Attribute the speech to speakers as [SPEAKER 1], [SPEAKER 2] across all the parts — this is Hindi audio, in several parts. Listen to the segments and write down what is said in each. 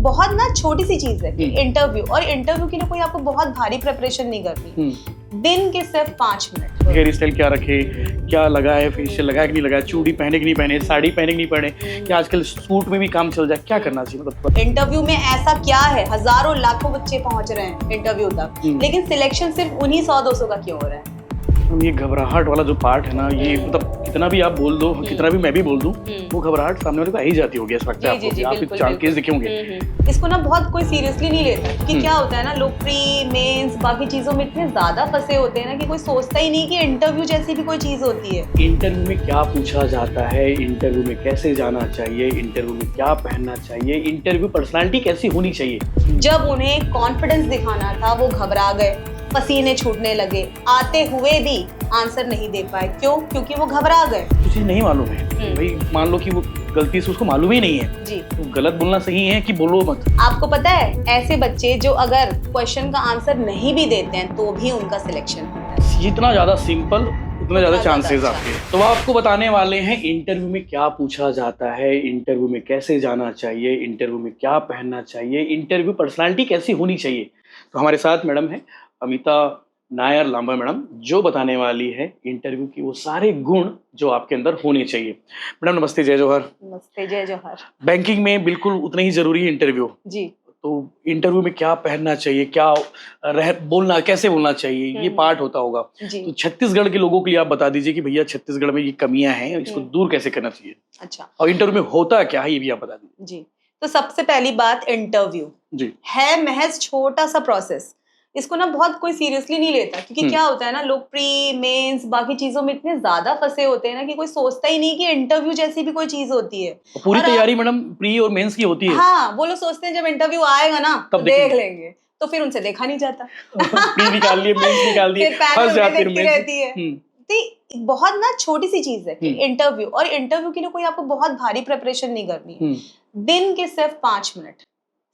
[SPEAKER 1] बहुत ना छोटी सी चीज है कि इंटरव्यू, और इंटरव्यू के लिए कोई आपको बहुत भारी प्रिपरेशन नहीं करनी। दिन के सिर्फ 5 मिनट।
[SPEAKER 2] हेयर स्टाइल क्या रखे, क्या लगाए, फेशियल लगाए कि नहीं लगाए, चूड़ी पहने कि नहीं पहने, साड़ी पहने कि नहीं पहने, या आजकल सूट में भी काम चल जाए, क्या करना चाहिए मतलब?
[SPEAKER 1] इंटरव्यू में ऐसा क्या है, हजारों लाखों बच्चे पहुंच रहे हैं इंटरव्यू तक, लेकिन सिलेक्शन सिर्फ उन्हीं 100-200 का क्यों हो रहा है?
[SPEAKER 2] ये घबराहट वाला जो पार्ट है ना, ये मतलब कितना भी आप बोल दो, कितना भी मैं भी बोल दूं, वो घबराहट सामने वाले को आ ही जाती होगी। इस वक्त आप केस देखे होंगे।
[SPEAKER 1] इसको ना बहुत कोई सीरियसली नहीं लेता, क्योंकि क्या होता है ना, लोग प्री मेंस बाकी चीजों में इतने ज्यादा फंसे होते हैं ना कि कोई सोचता ही नहीं कि इंटरव्यू जैसी भी कोई चीज होती है।
[SPEAKER 2] इंटरव्यू में क्या पूछा जाता है, इंटरव्यू में कैसे जाना चाहिए, इंटरव्यू में क्या पहनना चाहिए, इंटरव्यू पर्सनालिटी कैसी होनी चाहिए।
[SPEAKER 1] जब उन्हें कॉन्फिडेंस दिखाना था वो घबरा गए, पसीने छूटने लगे, आते हुए भी आंसर नहीं दे पाए। क्यों? क्योंकि वो घबरा गए।
[SPEAKER 2] तुझे नहीं मालूम है भाई, मान लो कि वो गलती से उसको मालूम ही नहीं है
[SPEAKER 1] जी,
[SPEAKER 2] तो गलत बोलना सही है कि बोलो मत।
[SPEAKER 1] आपको पता है ऐसे बच्चे जो अगर क्वेश्चन का आंसर नहीं भी देते हैं तो भी उनका सिलेक्शन होता है।
[SPEAKER 2] जितना ज्यादा सिंपल उतना ज्यादा चांसेस आपके। तो आपको बताने वाले हैं इंटरव्यू में क्या पूछा जाता है, इंटरव्यू में कैसे जाना चाहिए, इंटरव्यू में क्या पहनना चाहिए, इंटरव्यू पर्सनालिटी कैसी होनी चाहिए। तो हमारे साथ मैडम है अमिता नायर लांबा मैडम, जो बताने वाली है इंटरव्यू की वो सारे गुण जो आपके अंदर होने चाहिए। मैडम नमस्ते, जय जोहर।
[SPEAKER 1] नमस्ते, जय जोहर।
[SPEAKER 2] बैंकिंग में बिल्कुल उतना ही जरूरी है इंटरव्यू
[SPEAKER 1] जी।
[SPEAKER 2] तो इंटरव्यू में क्या पहनना चाहिए, क्या बोलना, कैसे बोलना चाहिए, ये पार्ट होता होगा। तो छत्तीसगढ़ के लोगों के लिए आप बता दीजिए कि भैया छत्तीसगढ़ में ये कमियां हैं, इसको दूर कैसे करना चाहिए।
[SPEAKER 1] अच्छा,
[SPEAKER 2] और इंटरव्यू में होता क्या है ये भी आप बता दीजिए।
[SPEAKER 1] जी, तो सबसे पहली बात, इंटरव्यू
[SPEAKER 2] जी
[SPEAKER 1] है महज छोटा सा प्रोसेस। इसको ना बहुत कोई सीरियसली नहीं लेता, क्योंकि क्या होता है ना, लोग प्री मेंस बाकी चीजों में इतने ज्यादा फंसे होते हैं ना कि कोई सोचता ही नहीं कि इंटरव्यू जैसी भी कोई चीज होती है।
[SPEAKER 2] पूरी तैयारी मैडम प्री और मेंस की होती है।
[SPEAKER 1] हाँ, वो लोग सोचते हैं जब इंटरव्यू आएगा ना तो देख लेंगे, तो फिर उनसे देखा नहीं जाता।
[SPEAKER 2] प्री निकाल लिए, मेंस निकाल दिए, फंस जाती रहती
[SPEAKER 1] है। तो बहुत ना छोटी सी चीज है कि इंटरव्यू, और इंटरव्यू के लिए कोई आपको बहुत भारी प्रिपरेशन नहीं करनी है। दिन के सिर्फ 5 मिनट,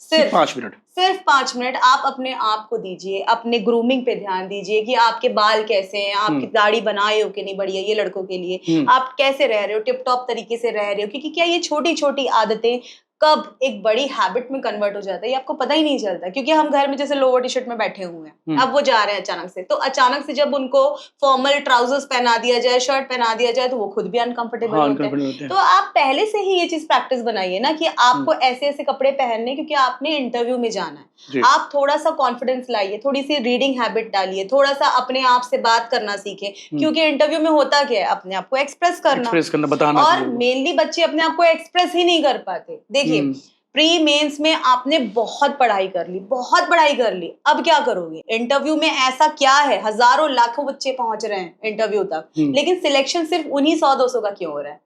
[SPEAKER 1] सिर्फ 5 मिनट आप अपने आप को दीजिए, अपने ग्रूमिंग पे ध्यान दीजिए कि आपके बाल कैसे हैं, आपकी दाढ़ी बनाए हो कि नहीं बढ़िया, ये लड़कों के लिए, आप कैसे रह रहे हो, टिप टॉप तरीके से रह रहे हो, क्योंकि क्या ये छोटी छोटी आदतें कब एक बड़ी हैबिट में कन्वर्ट हो जाता है ये आपको पता ही नहीं चलता। क्योंकि हम घर में जैसे लोअर टी शर्ट में बैठे हुए हैं, अब वो जा रहे हैं अचानक से, तो अचानक से जब उनको फॉर्मल ट्राउजर्स पहना दिया जाए, शर्ट पहना दिया जाए, तो वो खुद भी अनकंफर्टेबल होते हैं। तो आप पहले से ही ये चीज प्रैक्टिस बनाइए ना कि आपको ऐसे ऐसे कपड़े पहनने, क्योंकि आपने इंटरव्यू में जाना है। आप थोड़ा सा कॉन्फिडेंस लाइए, थोड़ी सी रीडिंग हैबिट डालिए, थोड़ा सा अपने आप से बात करना सीखे, क्योंकि इंटरव्यू में होता क्या है, अपने आप को एक्सप्रेस करना, बताना। और मेनली बच्चे अपने आप को एक्सप्रेस ही नहीं कर पाते। देखिए, प्री मेंस में आपने बहुत पढ़ाई कर ली, अब क्या करोगे? इंटरव्यू में ऐसा क्या है, हजारों लाखों बच्चे पहुंच रहे हैं इंटरव्यू तक, लेकिन सिलेक्शन सिर्फ उन्हीं 100-200 का क्यों हो रहा है?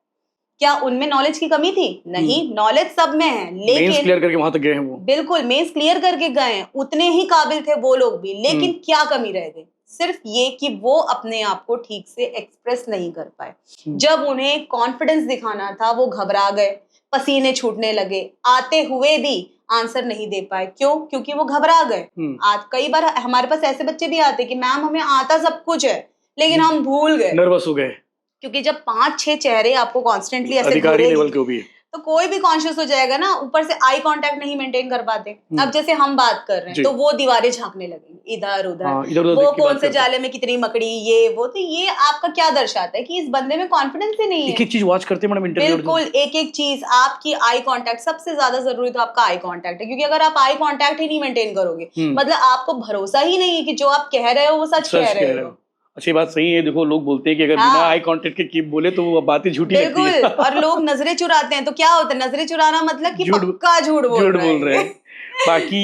[SPEAKER 1] क्या उनमें नॉलेज की कमी थी? नहीं, नॉलेज सब में है, लेकिन
[SPEAKER 2] मेंस क्लियर करके वहां तक गए हैं वो।
[SPEAKER 1] बिल्कुल, मेंस क्लियर करके गए हैं, उतने ही काबिल थे वो लोग भी, लेकिन क्या कमी रह गई? सिर्फ ये कि वो अपने आप को ठीक से एक्सप्रेस नहीं कर पाए। जब उन्हें कॉन्फिडेंस दिखाना था वो घबरा गए, पसीने छूटने लगे, आते हुए भी आंसर नहीं दे पाए। क्यों? क्योंकि वो घबरा गए। आज कई बार हमारे पास ऐसे बच्चे भी आते कि मैम हमें आता सब कुछ है, लेकिन हम भूल गए,
[SPEAKER 2] नर्वस हो गए।
[SPEAKER 1] क्योंकि जब 5-6 चेहरे आपको कॉन्स्टेंटली ऐसे
[SPEAKER 2] अधिकारी लेवल के भी,
[SPEAKER 1] तो कोई भी कॉन्शियस हो जाएगा ना, ऊपर से आई कांटेक्ट नहीं मेंटेन कर पाते। अब जैसे हम बात कर रहे हैं तो वो दीवारें झांकने लगेंगी इधर उधर, वो कौन से जाले में कितनी मकड़ी, ये वो, तो ये आपका क्या दर्शाता है कि इस बंदे में कॉन्फिडेंस ही नहीं है।
[SPEAKER 2] एक एक चीज वॉच करते हैं मैडम इंटरव्यू।
[SPEAKER 1] बिल्कुल, एक एक चीज, आपकी आई कांटेक्ट सबसे ज्यादा जरूरी, तो आपका आई कांटेक्ट है, क्योंकि अगर आप आई कांटेक्ट ही नहीं मेंटेन करोगे, मतलब आपको भरोसा ही नहीं है कि जो आप कह रहे हो वो सच कह रहे हो।
[SPEAKER 2] अच्छी बात सही है। देखो लोग बोलते हैं कि अगर बिना आई कांटेक्ट के बोले तो वो बातें झूठी लगती है।
[SPEAKER 1] बिल्कुल, और लोग नजरें चुराते हैं, तो क्या होता है, नजरें चुराना मतलब कि पक्का झूठ बोल रहे हैं।
[SPEAKER 2] बाकी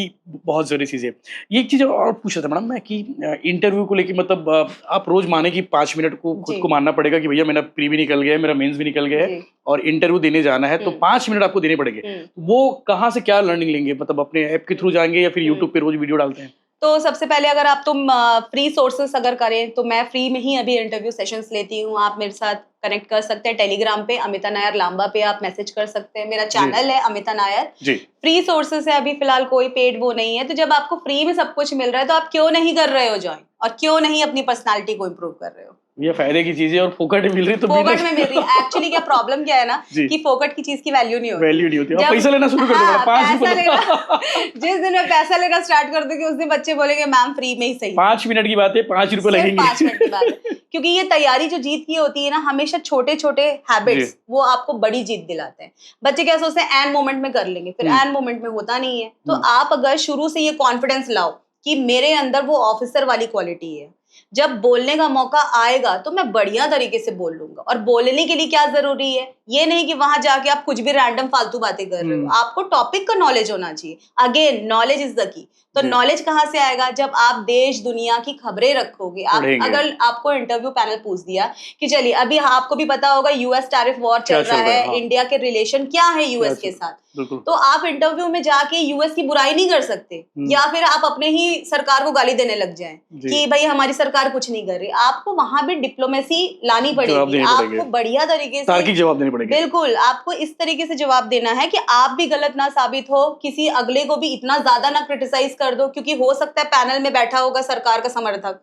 [SPEAKER 2] बहुत जरूरी चीज है। ये एक चीज और पूछ रहा था मैडम मैं कि इंटरव्यू को लेके, मतलब आप रोज माने कि 5 मिनट को खुद को मानना पड़ेगा कि भैया मेरा प्री भी निकल गया है, मेरा मेंस भी निकल गया है और इंटरव्यू देने जाना है, तो 5 मिनट आपको देने पड़ेंगे। वो कहाँ से क्या लर्निंग लेंगे, मतलब अपने ऐप के थ्रू जाएंगे या फिर यूट्यूब पे रोज वीडियो डालते हैं?
[SPEAKER 1] तो सबसे पहले अगर आप तुम फ्री सोर्सेस अगर करें तो मैं फ्री में ही अभी इंटरव्यू सेशंस लेती हूँ। आप मेरे साथ कनेक्ट कर सकते हैं टेलीग्राम पे, अमिता नायर लांबा पे आप मैसेज कर सकते हैं। मेरा चैनल है अमिता नायर। फ्री सोर्सेस है, अभी फिलहाल कोई पेड वो नहीं है। तो जब आपको फ्री में सब कुछ मिल रहा है तो आप क्यों नहीं कर रहे हो ज्वाइन, और क्यों नहीं अपनी पर्सनालिटी को इम्प्रूव कर रहे हो?
[SPEAKER 2] ये फायदे की चीजें और फोकट मिल रही तो
[SPEAKER 1] फोकट में मिल रही है। एक्चुअली क्या प्रॉब्लम क्या है ना कि फोकट की चीज की वैल्यू नहीं होती।
[SPEAKER 2] वैल्यू नहीं होती। अब पैसा लेना शुरू कर दो, 5 रुपए
[SPEAKER 1] लेना जिस दिन मैं पैसा लेना स्टार्ट कर दूंगी उस दिन बच्चे बोलेंगे मैम फ्री में ही सही।
[SPEAKER 2] 5 मिनट की बात है, 5 रुपए लगेंगे।
[SPEAKER 1] 5 मिनट की बात है। क्योंकि ये तैयारी जो जीत की होती है ना, हमेशा छोटे छोटे हैबिट्स वो आपको बड़ी जीत दिलाते हैं। बच्चे क्या सोचते हैं एन मोमेंट में कर लेंगे, फिर एन मोमेंट में होता नहीं है। तो आप अगर शुरू से ये कॉन्फिडेंस लाओ कि मेरे अंदर वो ऑफिसर वाली क्वालिटी है, जब बोलने का मौका आएगा तो मैं बढ़िया तरीके से बोल लूंगा। और बोलने के लिए क्या जरूरी है, ये नहीं कि वहां जाके आप कुछ भी रैंडम फालतू बातें कर रहे हो। आपको टॉपिक का नॉलेज होना चाहिए। Again knowledge is the key. तो नॉलेज कहाँ से आएगा, जब आप देश दुनिया की खबरें रखोगे। आप अगर आपको इंटरव्यू पैनल पूछ दिया कि चलिए अभी आपको भी पता होगा यूएस टैरिफ वॉर चल रहा है, इंडिया के रिलेशन क्या है यूएस के साथ, तो आप इंटरव्यू में जाके यूएस की बुराई नहीं कर सकते, या फिर आप अपने ही सरकार को गाली देने लग जाएं कि भाई हमारी सरकार कुछ नहीं कर रही। आपको वहां भी डिप्लोमेसी लानी पड़ेगी, आपको बढ़िया तरीके से
[SPEAKER 2] जवाब देने पड़ेंगे।
[SPEAKER 1] बिल्कुल, आपको इस तरीके से जवाब देना है कि आप भी गलत ना साबित हो, किसी अगले को भी इतना ज्यादा ना क्रिटिसाइज कर दो, क्योंकि हो सकता है पैनल में बैठा होगा सरकार का समर्थक,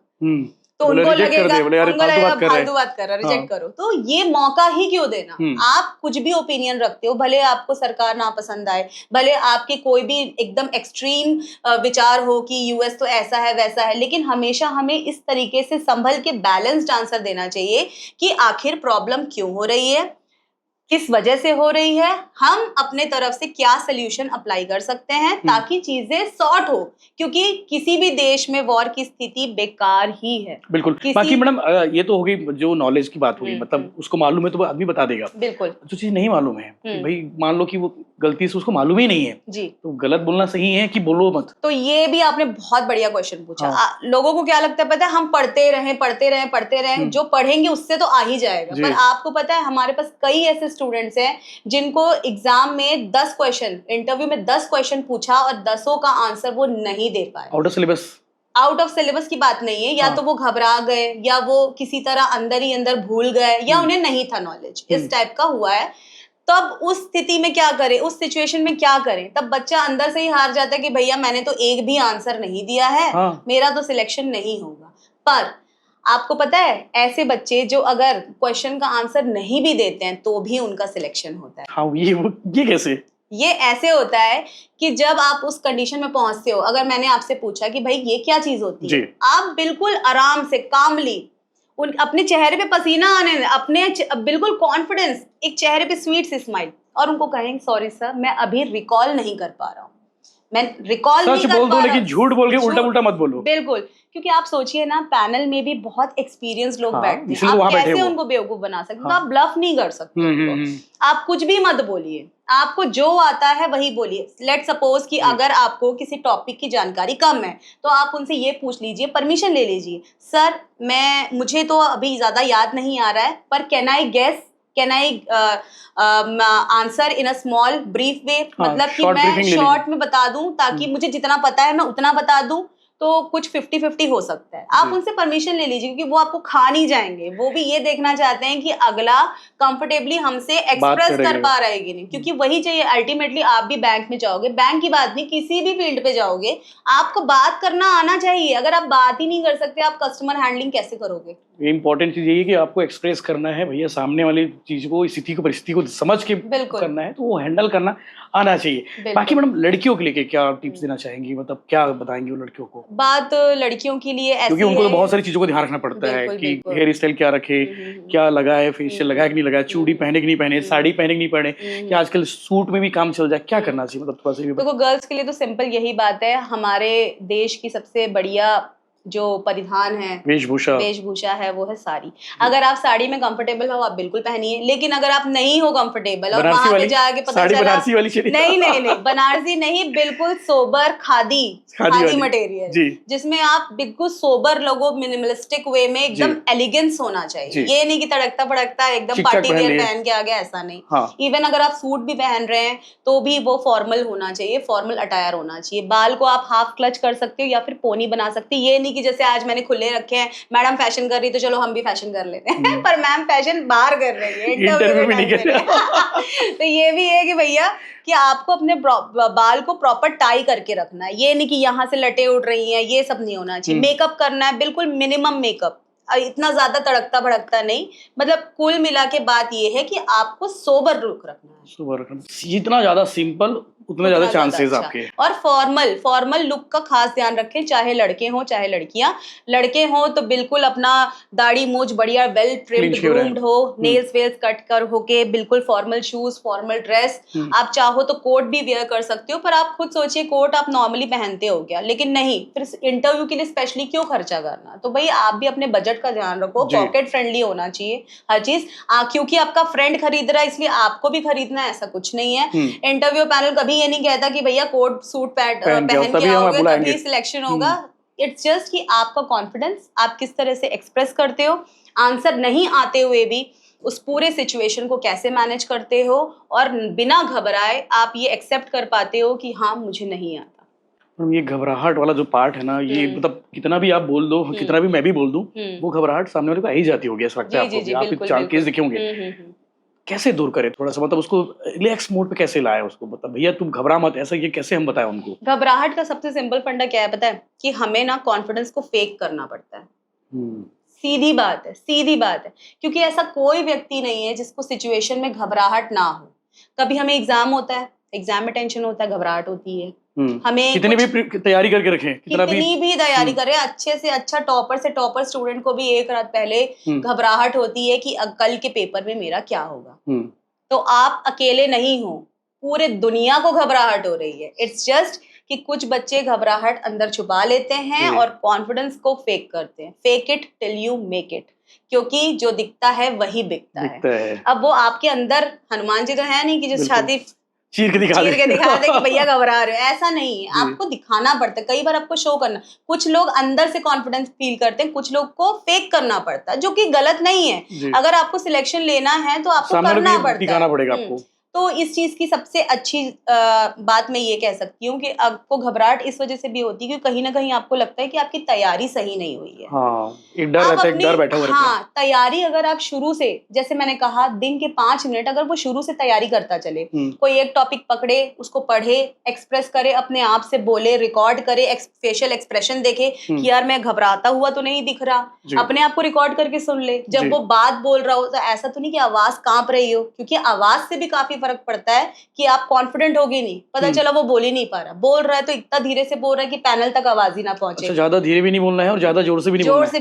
[SPEAKER 1] तो उनको लगेगा फालतू बात कर रहा, रिजेक्ट करो। तो ये मौका ही क्यों देना। आप कुछ भी ओपिनियन रखते हो, भले आपको सरकार ना पसंद आए, भले आपके कोई भी एकदम एक्सट्रीम विचार हो कि यूएस तो ऐसा है वैसा है, लेकिन हमेशा हमें इस तरीके से संभल के बैलेंस्ड आंसर देना चाहिए कि आखिर प्रॉब्लम क्यों हो रही है, किस वजह से हो रही है, हम अपने तरफ से क्या सोल्यूशन अप्लाई कर सकते हैं ताकि चीजें सॉर्ट हो। क्योंकि किसी भी देश में वॉर की स्थिति बेकार ही है।
[SPEAKER 2] बिल्कुल। बाकी मैडम ये तो हो गई जो नॉलेज की बात हुई, मतलब उसको मालूम है तो आदमी बता देगा।
[SPEAKER 1] बिल्कुल।
[SPEAKER 2] जो चीज नहीं मालूम है, भाई मान लो कि वो गलती से उसको मालूम ही नहीं है
[SPEAKER 1] जी,
[SPEAKER 2] तो गलत बोलना सही है कि बोलो मत।
[SPEAKER 1] तो ये भी आपने बहुत बढ़िया क्वेश्चन पूछा। लोगों को क्या लगता है पता है, हम पढ़ते रहें, जो पढ़ेंगे उससे तो आ ही जाएगा। पर आपको पता है हमारे पास कई ऐसे स्टूडेंट्स हैं जिनको एग्जाम में 10 क्वेश्चन, इंटरव्यू में 10 क्वेश्चन पूछा और 10 का आंसर वो नहीं दे पाए। आउट ऑफ सिलेबस की बात नहीं है, या तो वो घबरा गए, या वो किसी तरह अंदर ही अंदर भूल गए, या उन्हें नहीं था नॉलेज, इस टाइप का हुआ है। तब उस स्थिति में क्या करें, उस सिचुएशन में क्या करें, तब बच्चा अंदर से ही हार जाता है कि भैया मैंने तो एक भी आंसर नहीं दिया है, मेरा तो सिलेक्शन नहीं होगा। पर आपको पता है ऐसे बच्चे जो अगर क्वेश्चन का आंसर नहीं भी देते हैं तो भी उनका सिलेक्शन होता है।
[SPEAKER 2] हाँ, ये कैसे? ये
[SPEAKER 1] ऐसे होता है कि जब आप उस कंडीशन में पहुंचते हो, अगर मैंने आपसे पूछा कि भाई ये क्या चीज होती है, आप बिल्कुल आराम से कामली अपने चेहरे पे पसीना आने, अपने बिल्कुल कॉन्फिडेंस, एक चेहरे पे स्वीट सी स्माइल, और उनको कहेंगे सॉरी सर मैं अभी रिकॉल नहीं कर पा रहा हूँ, मैं रिकॉल नहीं कर पा रहा हूं।
[SPEAKER 2] लेकिन झूठ बोल के उल्टा मत बोलो।
[SPEAKER 1] बिल्कुल, क्योंकि आप सोचिए ना पैनल में भी बहुत एक्सपीरियंस लोग बैठते हैं, आप कैसे उनको बेवकूफ बना सकते हो, आप ब्लफ नहीं कर सकते। आप कुछ भी मत बोलिए, आपको जो आता है वही बोलिए। लेट सपोज कि अगर आपको किसी टॉपिक की जानकारी कम है तो आप उनसे ये पूछ लीजिए, परमिशन ले लीजिए, सर मुझे तो अभी ज्यादा याद नहीं आ रहा है, पर can I answer in a small brief way, मतलब कि मैं शॉर्ट में बता दूं ताकि मुझे जितना पता है मैं उतना बता दूं, तो कुछ 50-50 हो सकता है। आप उनसे परमिशन ले लीजिए, क्योंकि वो आपको खा नहीं जाएंगे, वो भी ये देखना चाहते हैं कि अगला कंफर्टेबली हमसे एक्सप्रेस कर पा रहा है कि नहीं, क्योंकि वही चाहिए। अल्टीमेटली आप भी बैंक में जाओगे, बैंक की बात नहीं किसी भी फील्ड पे जाओगे, आपको बात करना आना चाहिए। अगर आप बात ही नहीं कर सकते, आप कस्टमर हैंडलिंग कैसे करोगे?
[SPEAKER 2] इम्पोर्टेंट चीज यही है कि आपको एक्सप्रेस करना है भैया, सामने वाली चीज को, स्थिति को, परिस्थिति को समझ के करना है, तो वो हैंडल करना आना चाहिए। बाकी मैडम लड़कियों के लिए क्या टिप्स देना चाहेंगी, मतलब क्या बताएंगी वो लड़कियों को?
[SPEAKER 1] बात लड़कियों के लिए ऐसी
[SPEAKER 2] क्योंकि उनको तो बहुत सारी चीजों को ध्यान रखना पड़ता है कि हेयर स्टाइल क्या रखे, क्या लगाए, फेशियल लगाए कि नहीं लगाए, चूड़ी पहने कि नहीं पहने, साड़ी पहने कि नहीं पहने, कि आजकल सूट में भी काम चल जाए, क्या करना चाहिए, मतलब थोड़ा सा भी।
[SPEAKER 1] देखो गर्ल्स के लिए तो सिंपल यही बात है, हमारे देश की सबसे बढ़िया जो परिधान है, वेशभूषा है, वो है साड़ी। अगर आप साड़ी में कंफर्टेबल हो आप बिल्कुल पहनिए, लेकिन अगर आप नहीं हो कंफर्टेबल और वहां पे जाके पता चला
[SPEAKER 2] बनारसी वाली
[SPEAKER 1] नहीं बनारसी नहीं, बिल्कुल सोबर खादी मटेरियल, जिसमें आप बिल्कुल सोबर लोगो, मिनिमलिस्टिक वे में एकदम एलिगेंस होना चाहिए। ये नहीं कि तड़कता भड़कता एकदम पार्टी वेयर पहन के आ गया, ऐसा नहीं। इवन अगर आप सूट भी पहन रहे हैं तो भी वो फॉर्मल होना चाहिए, फॉर्मल अटायर होना चाहिए। बाल को आप हाफ क्लच कर सकते हो या फिर पोनी बना सकते हो। ये नहीं कि जैसे आज मैंने खुले रखे हैं, मैडम फैशन कर रही तो चलो हम भी फैशन कर लेते हैं, पर मैम फैशन बाहर कर रही है, इंटरव्यू में नहीं कर रही। तो ये भी है कि भैया कि आपको अपने बाल को प्रॉपर टाई करके रखना है। ये नहीं कि यहाँ से लटे उड़ रही हैं, ये सब नहीं होना चाहिए। मेकअप करना है, बिल्कुल मिनिमम मेकअप। इतना ज्यादा तड़कता भड़कता नहीं, मतलब कुल मिला के बात ये है कि आपको सोबर लुक रखना है।
[SPEAKER 2] सोबर रखना, जितना ज्यादा सिंपल उतने ज्यादा चांसेस आपके।
[SPEAKER 1] और फॉर्मल लुक का खास ध्यान रखें, चाहे लड़के हों चाहे लड़कियां। लड़के हों तो बिल्कुल अपना दाढ़ी मूछ बढ़िया वेल ट्रिम्ड ग्रूम्ड हो, नेल्स वेल्स कट कर होके, बिल्कुल फॉर्मल शूज, फॉर्मल ड्रेस। आप चाहो तो कोट भी वेयर कर सकते हो, पर आप खुद सोचिए कोट आप नॉर्मली पहनते हो क्या, लेकिन नहीं, फिर इंटरव्यू के लिए स्पेशली क्यों खर्चा करना। तो भाई आप भी अपने बजट का ध्यान रखो, पॉकेट फ्रेंडली होना चाहिए हर चीज। क्योंकि आपका फ्रेंड खरीद रहा है इसलिए आपको भी खरीदना है, ऐसा कुछ नहीं है। इंटरव्यू पैनल कभी ये नहीं कहता कि भैया कोट सूट पहन के आओगे तभी सिलेक्शन होगा। इट्स जस्ट कि आपका कॉन्फिडेंस आप किस तरह से एक्सप्रेस करते हो, आंसर नहीं आते हुए भी उस पूरे सिचुएशन को कैसे मैनेज करते हो, और बिना घबराए आप ये एक्सेप्ट कर पाते हो कि हाँ मुझे नहीं आता।
[SPEAKER 2] ये घबराहट वाला जो पार्ट है ना, ये मतलब कितना भी आप बोल दो, कितना भी मैं भी बोल दूं, वो घबराहट सामने वाले को आ ही जाती होगी, ऐसा लगता है आपको। आप चार केस देखे होंगे, कैसे दूर करें थोड़ा सा, मतलब उसको रिलैक्स मोड पे कैसे लाए उसको, मतलब भैया तुम घबरा मत, ऐसा ये कैसे हम बताएं उनको।
[SPEAKER 1] घबराहट का सबसे सिंपल फंडा क्या है पता है, कि हमें ना कॉन्फिडेंस को फेक करना पड़ता है। सीधी बात है, क्योंकि ऐसा कोई व्यक्ति नहीं है जिसको सिचुएशन में घबराहट ना हो। कभी हमें एग्जाम होता है, एग्जाम में टेंशन होता है, घबराहट होती है। हमें
[SPEAKER 2] कितनी भी तैयारी करके रखें,
[SPEAKER 1] कितनी भी तैयारी करें, अच्छे से अच्छा टॉपर से टॉपर स्टूडेंट को भी एक रात पहले घबराहट होती है कि कल के पेपर में मेरा क्या होगा। तो आप अकेले नहीं हो, पूरे दुनिया को घबराहट हो रही है। इट्स जस्ट कि कुछ बच्चे घबराहट अंदर छुपा लेते हैं और कॉन्फिडेंस को फेक करते हैं। Fake it till you make it, क्योंकि जो दिखता है वही बिकता है। अब वो आपके अंदर हनुमान जी तो है नहीं कि जो छाती
[SPEAKER 2] चीर के दिखा दे
[SPEAKER 1] कि भैया घबरा रहे हो, ऐसा नहीं है। आपको दिखाना पड़ता है, कई बार आपको शो करना। कुछ लोग अंदर से कॉन्फिडेंस फील करते हैं, कुछ लोग को फेक करना पड़ता है, जो कि गलत नहीं है। अगर आपको सिलेक्शन लेना है तो आपको करना पड़ता है,
[SPEAKER 2] दिखाना पड़ेगा आपको।
[SPEAKER 1] तो इस चीज की सबसे अच्छी बात मैं ये कह सकती हूँ कि आपको घबराहट इस वजह से भी होती है कि कहीं ना कहीं आपको लगता है कि आपकी तैयारी सही नहीं हुई है।
[SPEAKER 2] एक डर रहता है, एक डर बैठा हुआ रहता है।
[SPEAKER 1] तैयारी अगर आप शुरू से, जैसे मैंने कहा, दिन के 5 मिनट अगर वो शुरू से तैयारी करता चले, कोई एक टॉपिक पकड़े, उसको पढ़े, एक्सप्रेस करे, अपने आप से बोले, रिकॉर्ड करे, फेशियल एक्सप्रेशन देखे कि यार मैं घबराता हुआ तो नहीं दिख रहा, अपने आप को रिकॉर्ड करके सुन ले। जब वो बात बोल रहा हो तो ऐसा तो नहीं कि आवाज कांप रही हो, क्योंकि आवाज से भी काफी फर्क पड़ता है कि आप कॉन्फिडेंट होगे नहीं, पता चला वो बोल ही नहीं पा रहा, बोल रहा है तो इतना धीरे से बोल रहा है कि पैनल तक आवाज ही ना पहुंचे।
[SPEAKER 2] अच्छा, ज्यादा धीरे भी नहीं बोलना है और ज्यादा जोर से भी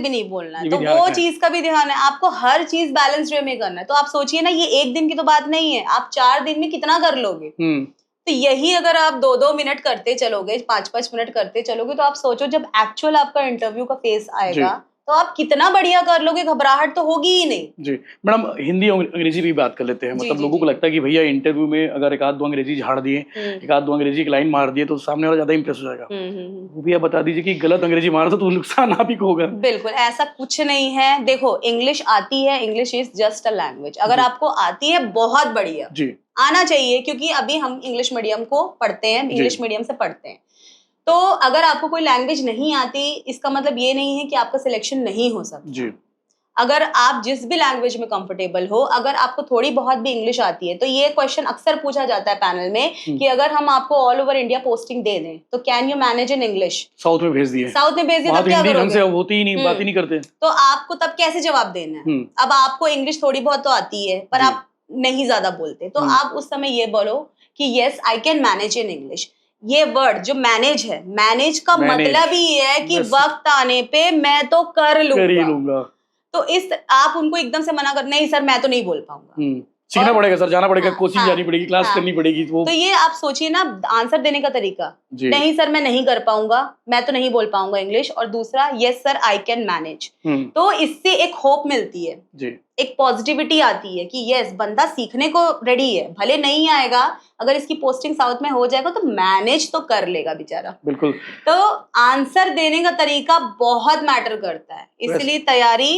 [SPEAKER 2] नहीं
[SPEAKER 1] बोलना है। तो वो चीज का भी ध्यान है, आपको हर चीज बैलेंस वे में करना है। तो आप सोचिए ना, ये एक दिन की तो बात नहीं है, आप 4 दिन में कितना कर लोगे। तो यही अगर आप 2-2 मिनट करते चलोगे, 5-5 मिनट करते चलोगे, तो आप सोचो जब एक्चुअल आपका इंटरव्यू का फेस आएगा तो आप कितना बढ़िया कर लोगे, घबराहट तो होगी ही नहीं।
[SPEAKER 2] जी मैडम, हिंदी और अंग्रेजी भी बात कर लेते हैं। मतलब लोगों को लगता है कि भैया इंटरव्यू में अगर एक आध दो अंग्रेजी झाड़ दिए, एक आध दो अंग्रेजी की लाइन मार दिए तो सामने वाला ज्यादा इंप्रेस हो जाएगा। वो भी आप बता दीजिए कि गलत अंग्रेजी मारा तो नुकसान आप ही को होगा।
[SPEAKER 1] बिल्कुल ऐसा कुछ नहीं है। देखो, इंग्लिश आती है, English is just a language. अगर आपको आती है बहुत बढ़िया, आना चाहिए, क्योंकि अभी हम इंग्लिश मीडियम को पढ़ते हैं, इंग्लिश मीडियम से पढ़ते हैं। तो अगर आपको कोई लैंग्वेज नहीं आती, इसका मतलब ये नहीं है कि आपका सिलेक्शन नहीं हो सकता। अगर आप जिस भी लैंग्वेज में कंफर्टेबल हो, अगर आपको थोड़ी बहुत भी इंग्लिश आती है, तो ये क्वेश्चन अक्सर पूछा जाता है पैनल में कि अगर हम आपको ऑल ओवर इंडिया पोस्टिंग दे दें तो can you manage in English.
[SPEAKER 2] South में भेज दिए
[SPEAKER 1] तब क्या करोगे?
[SPEAKER 2] होती ही नहीं, बात ही नहीं करते।
[SPEAKER 1] तो आपको तब कैसे जवाब देना है? अब आपको इंग्लिश थोड़ी बहुत तो आती है, पर आप नहीं ज्यादा बोलते, तो आप उस समय ये बोलो कि yes I can manage in English. ये वर्ड जो मैनेज है, मैनेज का मतलब ही ये है कि वक्त आने पे मैं तो कर लूंगा। तो इस आप उनको एकदम से मना कर, नहीं सर मैं तो नहीं बोल पाऊंगा,
[SPEAKER 2] सीखना पड़ेगा सर, जाना पड़ेगा, कोचिंग जानी पड़ेगी, क्लास करनी पड़ेगी।
[SPEAKER 1] तो ये आप सोचिए ना आंसर देने का तरीका, नहीं सर मैं नहीं कर पाऊंगा, मैं तो नहीं बोल पाऊंगा इंग्लिश, और दूसरा yes sir I can manage. तो इससे एक होप मिलती है, एक पॉजिटिविटी आती है कि यस बंदा सीखने को रेडी है, भले नहीं आएगा, अगर इसकी पोस्टिंग साउथ में हो जाएगा तो मैनेज तो कर लेगा बेचारा।
[SPEAKER 2] बिल्कुल।
[SPEAKER 1] तो आंसर देने का तरीका बहुत मैटर करता है, इसलिए तैयारी।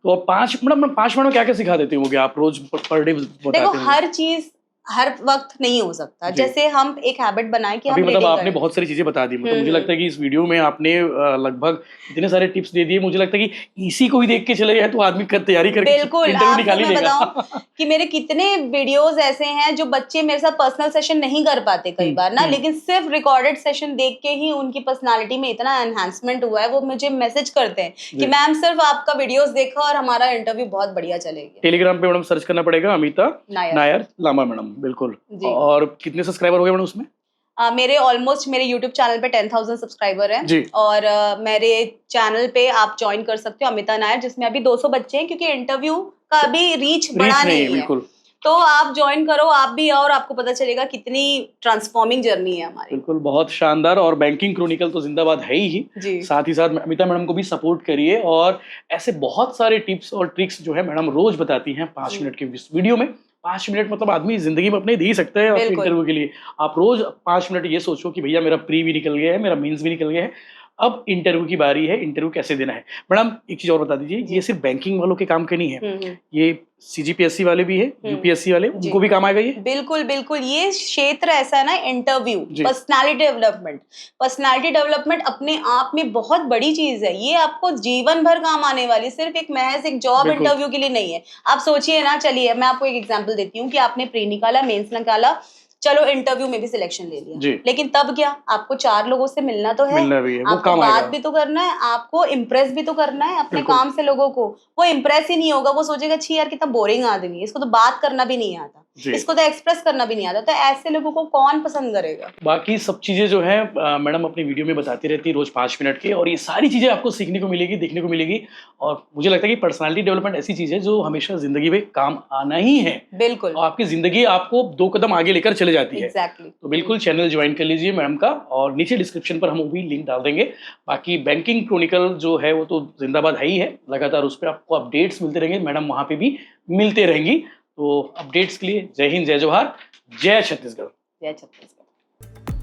[SPEAKER 2] तो 5 मिनट में क्या क्या सिखा देती होंगे आप रोज पर डे बताते हैं?
[SPEAKER 1] देखो, हर चीज हर वक्त नहीं हो सकता। जैसे हम एक हैबिट बनाएं कि
[SPEAKER 2] अभी
[SPEAKER 1] हम
[SPEAKER 2] मतलब
[SPEAKER 1] रीडिंग
[SPEAKER 2] आपने
[SPEAKER 1] करें।
[SPEAKER 2] बहुत सारी चीजें बता दी, मतलब मुझे लगता है कि इस वीडियो में आपने लगभग इतने सारे टिप्स दे दिए, मुझे लगता है कि इसी को ही देख के चले जाए तो आदमी कर तैयारी करके
[SPEAKER 1] बिल्कुल,
[SPEAKER 2] इंटरव्यू
[SPEAKER 1] आपको
[SPEAKER 2] निकाल ही
[SPEAKER 1] मैं
[SPEAKER 2] लेगा।
[SPEAKER 1] बताऊं कि मेरे कितने वीडियोस ऐसे हैं जो बच्चे मेरे साथ पर्सनल सेशन नहीं कर पाते कई बार ना, लेकिन सिर्फ रिकॉर्डेड सेशन देख के ही उनकी पर्सनालिटी में इतना एनहांसमेंट हुआ है। वो मुझे मैसेज करते हैं कि मैम सिर्फ आपका वीडियोस देखा और हमारा इंटरव्यू बहुत बढ़िया चलेगा।
[SPEAKER 2] टेलीग्राम पे मैडम सर्च करना पड़ेगा अमिता नायर लामा मैडम, बिल्कुल। और कितने सब्सक्राइबर हो गए मैडम उसमें?
[SPEAKER 1] मेरे ऑलमोस्ट मेरे YouTube चैनल पे 10,000 सब्सक्राइबर हैं
[SPEAKER 2] जी।
[SPEAKER 1] और मेरे चैनल पे आप ज्वाइन कर सकते हो अमिता नायर, जिसमें अभी 200 बच्चे हैं क्योंकि इंटरव्यू का अभी रीच बड़ा नहीं है।
[SPEAKER 2] बिल्कुल।
[SPEAKER 1] तो आप ज्वाइन करो, आप भी आओ और आपको पता चलेगा कितनी ट्रांसफॉर्मिंग जर्नी है हमारी।
[SPEAKER 2] बिल्कुल, बहुत शानदार। और बैंकिंग क्रॉनिकल तो जिंदाबाद है ही
[SPEAKER 1] जी।
[SPEAKER 2] साथ ही साथ अमिता मैडम को भी सपोर्ट करिए, और ऐसे बहुत सारे टिप्स और ट्रिक्स जो है मैडम रोज बताती हैं 5 मिनट की वीडियो में। 5 मिनट मतलब आदमी जिंदगी में अपने दे ही सकता है आपके इंटरव्यू के लिए। आप रोज 5 मिनट ये सोचो कि भैया मेरा प्री भी निकल गया है, मेरा मेंस भी निकल गया है, अब इंटरव्यू की बारी है, इंटरव्यू कैसे देना है। मैडम एक चीज और बता दीजिए, ये सिर्फ बैंकिंग वालों के काम के नहीं है, ये CGPSC वाले भी है, UPSC वाले, उनको भी काम आएगा ये?
[SPEAKER 1] बिल्कुल बिल्कुल, ये क्षेत्र ऐसा है ना, interview, personality development. Personality development अपने आप में बहुत बड़ी चीज है, ये आपको जीवन भर काम आने वाली, सिर्फ एक महज एक जॉब इंटरव्यू के लिए नहीं है। आप सोचिए ना, चलिए मैं आपको एक एग्जांपल देती हूँ कि आपने प्री निकाला, मेंस निकाला, चलो इंटरव्यू में भी सिलेक्शन ले लिया, लेकिन तब क्या, आपको 4 लोगों से मिलना तो है, आपको बात भी तो करना है, आपको इम्प्रेस भी तो करना है अपने काम से लोगों को। वो इम्प्रेस ही नहीं होगा, वो सोचेगा छी यार कितना बोरिंग आदमी है, इसको तो बात करना भी नहीं आता, इसको तो एक्सप्रेस करना भी नहीं आता, तो ऐसे लोगों को कौन पसंद करेगा।
[SPEAKER 2] बाकी सब चीजें जो है मैडम अपनी वीडियो में बताती रहती है रोज 5 मिनट की, और ये सारी चीजें आपको सीखने को मिलेगी, देखने को मिलेगी। और मुझे लगता है कि पर्सनालिटी डेवलपमेंट ऐसी चीज है जो हमेशा जिंदगी में काम आना ही है।
[SPEAKER 1] बिल्कुल,
[SPEAKER 2] और आपकी जिंदगी आपको 2 कदम आगे लेकर चले जाती है।
[SPEAKER 1] Exactly.
[SPEAKER 2] तो बिल्कुल चैनल ज्वाइन कर लीजिए मैडम का, और नीचे डिस्क्रिप्शन पर हम वो भी लिंक डाल देंगे। बाकी बैंकिंग क्रॉनिकल जो है वो तो जिंदाबाद है ही है, लगातार उस पर आपको अपडेट्स मिलते रहेंगे, मैडम वहाँ पे भी मिलते रहेंगी। तो अपडेट्स के लिए जय हिंद, जय जोहार, जय छत्तीसगढ़।
[SPEAKER 1] जय छत्तीसगढ़।